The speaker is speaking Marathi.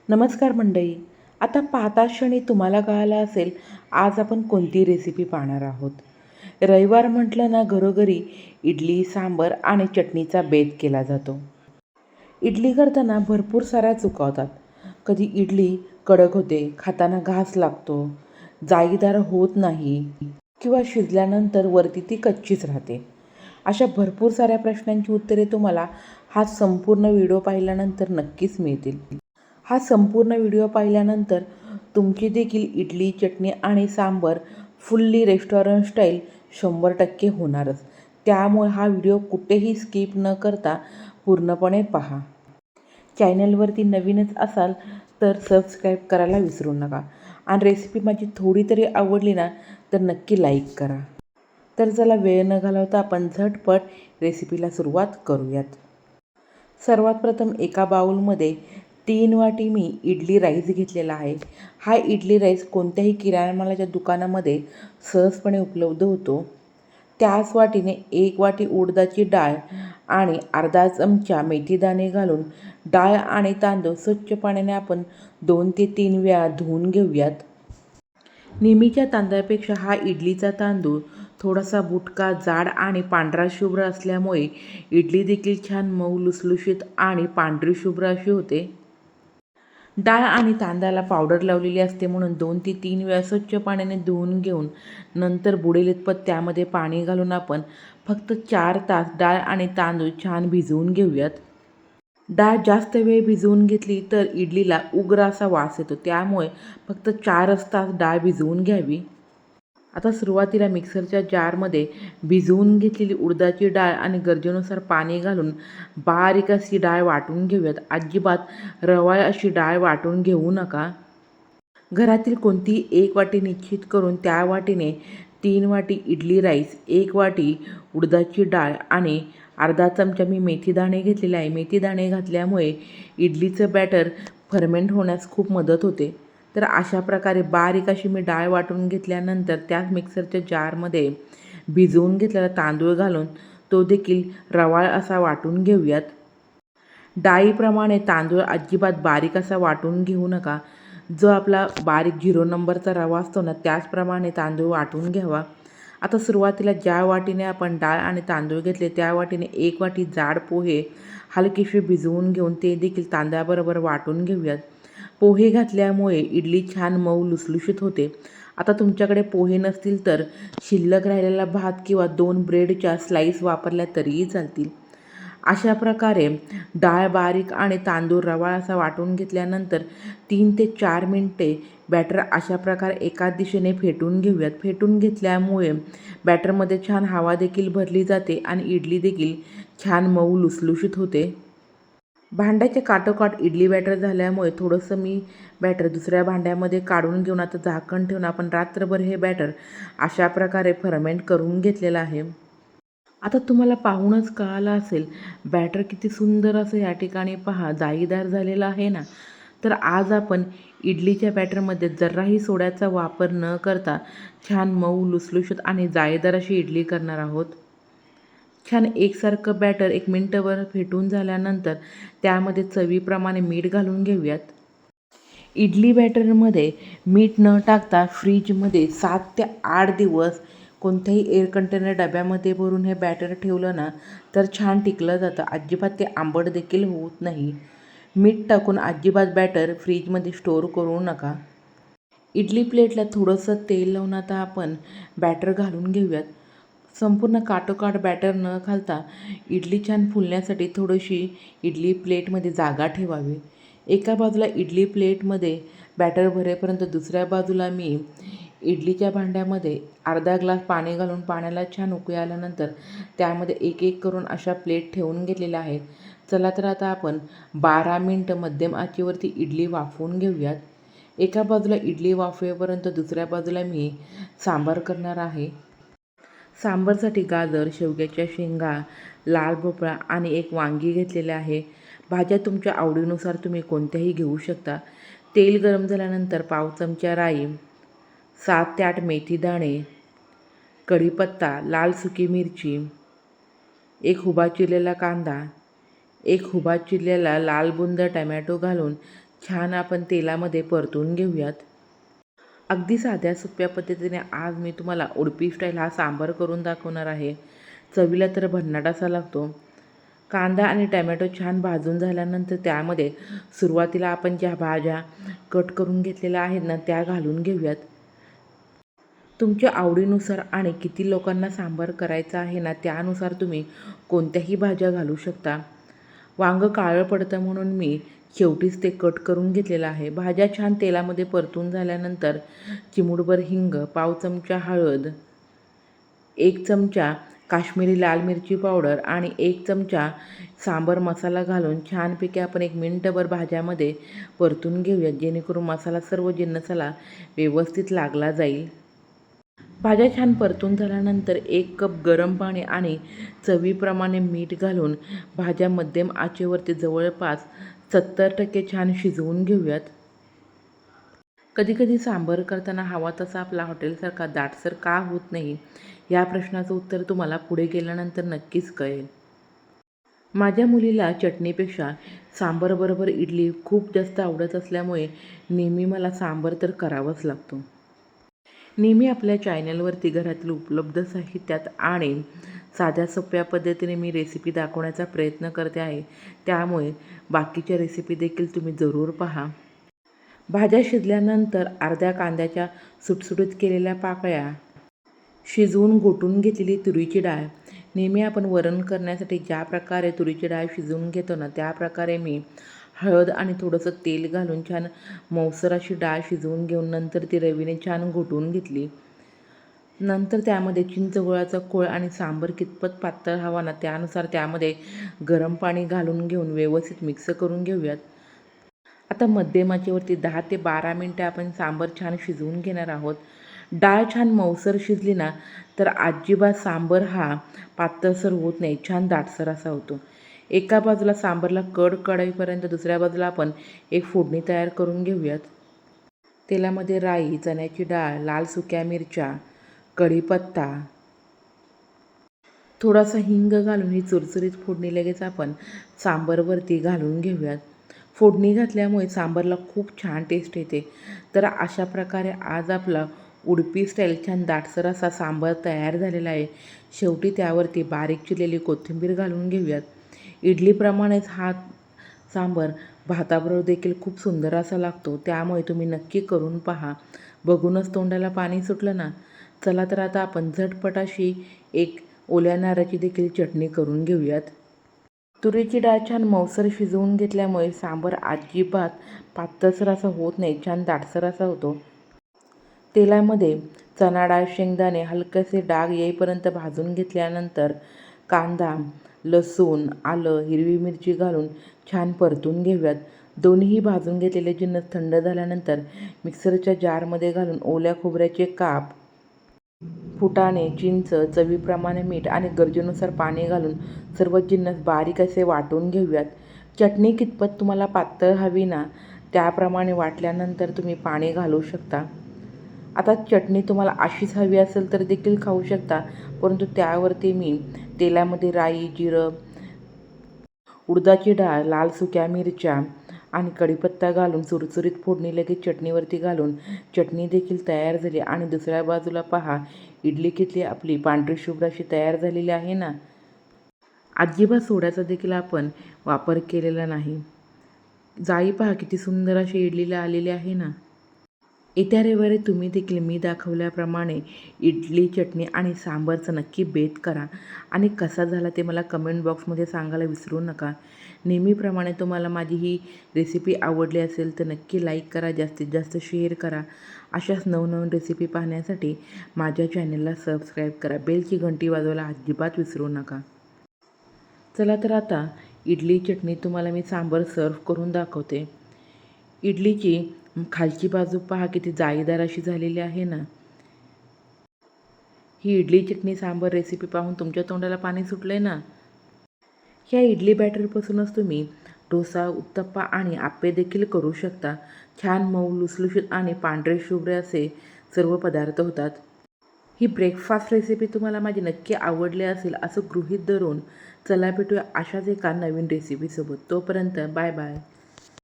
नमस्कार मंडळी. आता पाहता क्षणी तुम्हाला कळालं असेल आज आपण कोणती रेसिपी पाहणार आहोत. रविवार म्हटलं ना घरोघरी इडली, सांबर आणि चटणीचा बेत केला जातो. इडली करताना भरपूर साऱ्या चुका होतात. कधी इडली कडक होते, खाताना घास लागतो, जाळीदार होत नाही किंवा शिजल्यानंतर वरती ती कच्चीच राहते. अशा भरपूर साऱ्या प्रश्नांची उत्तरे तुम्हाला हा संपूर्ण व्हिडिओ पाहिल्यानंतर नक्कीच मिळतील. हा संपूर्ण व्हिडिओ पाहिल्यानंतर तुमची देखील इडली, चटणी आणि सांबर फुल्ली रेस्टॉरंट स्टाईल 100% होणारच. त्यामुळे हा व्हिडिओ कुठेही स्किप न करता पूर्णपणे पहा. चॅनलवरती नवीनच असाल तर सबस्क्राईब करायला विसरू नका आणि रेसिपी माझी थोडी तरी आवडली ना तर नक्की लाईक करा. तर चला वेळ न घालवता आपण झटपट रेसिपीला सुरुवात करूयात. सर्वात प्रथम एका बाउलमध्ये 3 वाटी मी इडली राईस घेतलेला आहे. हा इडली राईस कोणत्याही किराणा मालाच्या दुकानामध्ये सहजपणे उपलब्ध होतो. त्याच वाटीने 1 वाटी उडदाची डाळ आणि अर्धा चमचा मेथीदाणे घालून डाळ आणि तांदूळ स्वच्छ पाण्याने आपण 2 ते 3 वेळा धुवून घेऊयात. नेहमीच्या तांदळापेक्षा हा इडलीचा तांदूळ थोडासा बुटका, जाड आणि पांढरा शुभ्र असल्यामुळे इडली देखील छान मऊ, लुसलुशीत आणि पांढरी शुभ्र अशी होते. डाळ आणि तांदळाला पावडर लावलेली असते म्हणून 2 ते 3 वेळा स्वच्छ पाण्याने धुवून घेऊन नंतर बुडेल इतपत त्यामध्ये पाणी घालून आपण फक्त 4 तास डाळ आणि तांदूळ छान भिजवून घेऊयात. डाळ जास्त वेळ भिजवून घेतली तर इडलीला उग्र असा वास येतो, त्यामुळे फक्त 4च तास डाळ भिजवून घ्यावी. आता सुरुवातीला मिक्सरच्या जारमध्ये भिजवून घेतलेली उडदाची डाळ आणि गरजेनुसार पाणी घालून बारीक अशी डाळ वाटून घेऊयात. अजिबात रवाळ अशी डाळ वाटून घेऊ नका. घरातील कोणतीही 1 वाटी निश्चित करून त्या वाटीने 3 वाटी इडली राईस, 1 वाटी उडदाची डाळ आणि अर्धा चमचा मी मेथीदाणे घेतलेले आहे. मेथीदाणे घातल्यामुळे इडलीचं बॅटर फर्मेंट होण्यास खूप मदत होते. तर अशा प्रकारे बारीक अशी मी डाळ वाटून घेतल्यानंतर त्याच मिक्सरच्या जारमध्ये भिजवून घेतलेला तांदूळ घालून तो देखील रवाळ असा वाटून घेऊयात. डाळीप्रमाणे तांदूळ अजिबात बारीक असा वाटून घेऊ नका. जो आपला बारीक 0 नंबरचा रवा असतो ना त्याचप्रमाणे तांदूळ वाटून घ्यावा. आता सुरुवातीला ज्या वाटीने आपण डाळ आणि तांदूळ घेतले त्या वाटीने 1 वाटी जाड पोहे हलकेसे भिजवून घेऊन ते देखील तांदळाबरोबर वाटून घेऊयात. पोहे घातल्यामुळे इडली छान मऊ लुसलुशीत होते. आता तुमच्याकडे पोहे नसतील तर शिल्लक राहिलेला भात किंवा 2 ब्रेडच्या स्लाईस वापरल्या तरीही चालतील. अशा प्रकारे डाळ बारीक आणि तांदूळ रवाळ असा वाटून घेतल्यानंतर 3 ते 4 मिनिटे बॅटर अशा प्रकारे एकाच दिशेने फेटून घेऊयात. फेटून घेतल्यामुळे बॅटरमध्ये छान हवा देखील भरली जाते आणि इडली देखील छान मऊ लुसलुशीत होते. भांड्याच्या काठोकाठ इडली बॅटर झाल्यामुळे थोडंसं मी बॅटर दुसऱ्या भांड्यामध्ये काढून घेऊन आता झाकण ठेवून आपण रात्रभर हे बॅटर अशा प्रकारे फर्मेंट करून घेतलेलं आहे. आता तुम्हाला पाहूनच कळालं असेल बॅटर किती सुंदर असं या ठिकाणी पहा जाळीदार झालेलं आहे ना. तर आज आपण इडलीच्या बॅटरमध्ये जराही सोड्याचा वापर न करता छान मऊ लुसलुशीत आणि जाळीदार अशी इडली करणार आहोत. छान एकसारखं बॅटर 1 मिनिटभर फेटून झाल्यानंतर त्यामध्ये चवीप्रमाणे मीठ घालून घेऊयात. इडली बॅटरमध्ये मीठ न टाकता फ्रीजमध्ये 7 ते 8 दिवस कोणत्याही एअर कंटेनर डब्यामध्ये भरून हे बॅटर ठेवलं ना तर छान टिकलं जातं. अजिबात ते आंबट देखील होत नाही. मीठ टाकून अजिबात बॅटर फ्रीजमध्ये स्टोअर करू नका. इडली प्लेटला थोडंसं तेल लावून आता आपण बॅटर घालून घेऊयात. संपूर्ण काठोकाठ बॅटर न घालता इडली छान फुलण्यासाठी थोडीशी इडली प्लेटमध्ये जागा ठेवावी. एका बाजूला इडली प्लेटमध्ये बॅटर भरेपर्यंत दुसऱ्या बाजूला मी इडलीच्या भांड्यामध्ये अर्धा ग्लास पाणी घालून पाण्याला छान उकळी आल्यानंतर त्यामध्ये एक एक करून अशा प्लेट ठेवून घेतलेल्या आहेत. चला तर आता आपण 12 मिनिटं मध्यम आचेवरती इडली वाफवून घेऊयात. एका बाजूला इडली वाफेपर्यंत दुसऱ्या बाजूला मी सांबार करणार आहे. सांबारसाठी गाजर, शेवग्याच्या शेंगा, लाल भोपळा आणि 1 वांगी घेतलेले आहे. भाज्या तुमच्या आवडीनुसार तुम्ही कोणत्याही घेऊ शकता. तेल गरम झाल्यानंतर पाव चमचा राई, 7 ते 8 मेथीदाणे, कढीपत्ता, लाल सुकी मिरची, 1 उभा चिरलेला कांदा, 1 उभा चिरलेला लाल बुंद टमॅटो घालून छान आपण तेलामध्ये परतून घेऊयात. अगदी साध्या सोप्या पद्धतीने आज मी तुम्हाला उडपी स्टाईल हा सांबार करून दाखवणार आहे. चवीला तर भन्नाट असा लागतो. कांदा आणि टमॅटो छान भाजून झाल्यानंतर त्यामध्ये सुरुवातीला आपण ज्या भाज्या कट करून घेतलेल्या आहेत ना त्या घालून घेऊयात. तुमच्या आवडीनुसार आणि किती लोकांना सांबार करायचा आहे ना त्यानुसार तुम्ही कोणत्याही भाज्या घालू शकता. वांगं काळं पडतं म्हणून मी शेवटीच ते कट करून घेतलेलं आहे. भाज्या छान तेलामध्ये परतून झाल्यानंतर चिमूटभर हिंग, पाव चमचा हळद, 1 चमचा काश्मीरी लाल मिरची पावडर आणि 1 चमचा सांबार मसाला घालून छानपैकी आपण 1 मिनिटभर भाज्यामध्ये परतून घेऊयात, जेणेकरून मसाला सर्व जिन्नसाला व्यवस्थित लागला जाईल. भाज्या छान परतून झाल्यानंतर 1 कप गरम पाणी आणि चवीप्रमाणे मीठ घालून भाज्या मध्यम आचेवरती जवळपास 70% छान शिजवून घेऊयात. कधीकधी सांबार करताना हवा तसा आपला हॉटेलसारखा दाटसर का होत नाही, या प्रश्नाचं उत्तर तुम्हाला पुढे गेल्यानंतर नक्कीच कळेल. माझ्या मुलीला चटणीपेक्षा सांबारबरोबर इडली खूप जास्त आवडत असल्यामुळे नेहमी मला सांबार तर करावाच लागतो. नेहमी आपल्या चॅनलवरती घरातील उपलब्ध साहित्यात आणि साध्या सोप्या पद्धतीने मी रेसिपी दाखवण्याचा प्रयत्न करते आहे. त्यामुळे बाकीच्या रेसिपी देखील तुम्ही जरूर पहा. भाज्या शिजल्यानंतर अर्ध्या कांद्याच्या सुटसुटीत केलेल्या पाकळ्या, शिजवून घोटून घेतलेली तुरीची डाळ. नेहमी आपण वरण करण्यासाठी ज्या प्रकारे तुरीची डाळ शिजवून घेतो ना त्या प्रकारे मी हळद आणि थोडंसं तेल घालून छान मऊसर अशी डाळ शिजवून घेऊन नंतर ती रवीने छान घोटून घेतली. नंतर त्यामध्ये चिंचगुळाचा कोळ आणि सांबार कितपत पातळ हवा ना त्यानुसार त्यामध्ये गरम पाणी घालून घेऊन व्यवस्थित मिक्स करून घेऊयात. आता मध्यम आचेवरती 10 ते 12 मिनटं आपण सांबार छान शिजवून घेणार आहोत. डाळ छान मऊसर शिजली ना तर अजिबात सांबार हा पातळसर होत नाही, छान दाटसर असा होतो. एका बाजूला सांबारला कड कढईपर्यंत दुसऱ्या बाजूला आपण एक फोडणी तयार करून घेऊयात. तेलामध्ये राई, चण्याची डाळ, लाल सुक्या मिरच्या, कढीपत्ता, थोडासा हिंग घालून ही चुरचुरीत फोडणी लगेच आपण सांबारवरती घालून घेऊयात. फोडणी घातल्यामुळे सांबारला खूप छान टेस्ट येते. तर अशा प्रकारे आज आपला उडपी स्टाईल छान दाटसर असा सांबार तयार झालेला आहे. शेवटी त्यावरती बारीक चिरलेली कोथिंबीर घालून घेऊयात. इडलीप्रमाणेच हा सांबार भाताबरोबर देखील खूप सुंदर असा लागतो. त्यामुळे तुम्ही नक्की करून पहा. बघूनच तोंडाला पाणी सुटलं ना. चला तर आता आपण झटपट अशी एक ओल्या नारळाची देखील चटणी करून घेऊयात. तुरीची डाळ छान मऊसर शिजवून घेतल्यामुळे सांबार अजिबात पातळसर असा होत नाही, छान दाटसर असा होतो. तेलामध्ये चणा डाळ, शेंगदाणे हलकेसे डाग येईपर्यंत भाजून घेतल्यानंतर कांदा, लसूण, आलं, हिरवी मिरची घालून छान परतून घेऊयात. दोन्हीही भाजून घेतलेले जिन्नस थंड झाल्यानंतर मिक्सरच्या जारमध्ये घालून ओल्या खोबऱ्याचे काप, फुटाणे, चिंच, चवीप्रमाणे मीठ आणि गरजेनुसार पाणी घालून सर्व जिन्नस बारीक असे वाटून घेऊयात. चटणी कितपत तुम्हाला पातळ हवी ना त्याप्रमाणे वाटल्यानंतर तुम्ही पाणी घालू शकता. आता चटणी तुम्हाला अशीच हवी असेल तर देखील खाऊ शकता, परंतु त्यावरती मी तेलामध्ये राई, जिरं, उडदाची डाळ, लाल सुक्या मिरच्या आणि कढीपत्ता घालून चुरचुरीत फोडणी लगेच चटणीवरती घालून चटणी देखील तयार झाली. आणि दुसऱ्या बाजूला पहा, इडली किती आपली पांढरी शुभ्र अशी तयार झालेली आहे ना. अजिबात सोड्याचा देखील आपण वापर केलेला नाही. जाई पहा किती सुंदर अशी इडलीला आलेली आहे ना. येत्या रविवारी तुम्ही देखील मी दाखवल्याप्रमाणे इडली, चटणी आणि सांबारचा नक्की बेत करा आणि कसा झाला ते मला कमेंट बॉक्समध्ये सांगायला विसरू नका. नेहमीप्रमाणे तुम्हाला माझी ही रेसिपी आवडली असेल तर नक्की लाईक करा, जास्तीत जास्त शेअर करा. अशाच नवनवीन रेसिपी पाहण्यासाठी माझ्या चॅनलला सबस्क्राईब करा. बेलची घंटी वाजवायला अजिबात विसरू नका. चला तर आता इडली, चटणी तुम्हाला मी सांबार सर्व करून दाखवते. इडलीची खालची बाजू पहा किती जाळीदार अशी झालेली आहे ना. ही इडली, चटणी, सांबार रेसिपी पाहून तुमच्या तोंडाला पाणी सुटलंय ना. ह्या इडली बॅटरपासूनच तुम्ही डोसा, उत्तप्पा आणि आप्पे देखील करू शकता. छान मऊ, लुसलुशीत आणि पांढरे शुभ्र असे सर्व पदार्थ होतात. ही ब्रेकफास्ट रेसिपी तुम्हाला माझी नक्की आवडली असेल असं गृहीत धरून चला भेटूया अशाच एका नवीन रेसिपीसोबत. तोपर्यंत बाय बाय.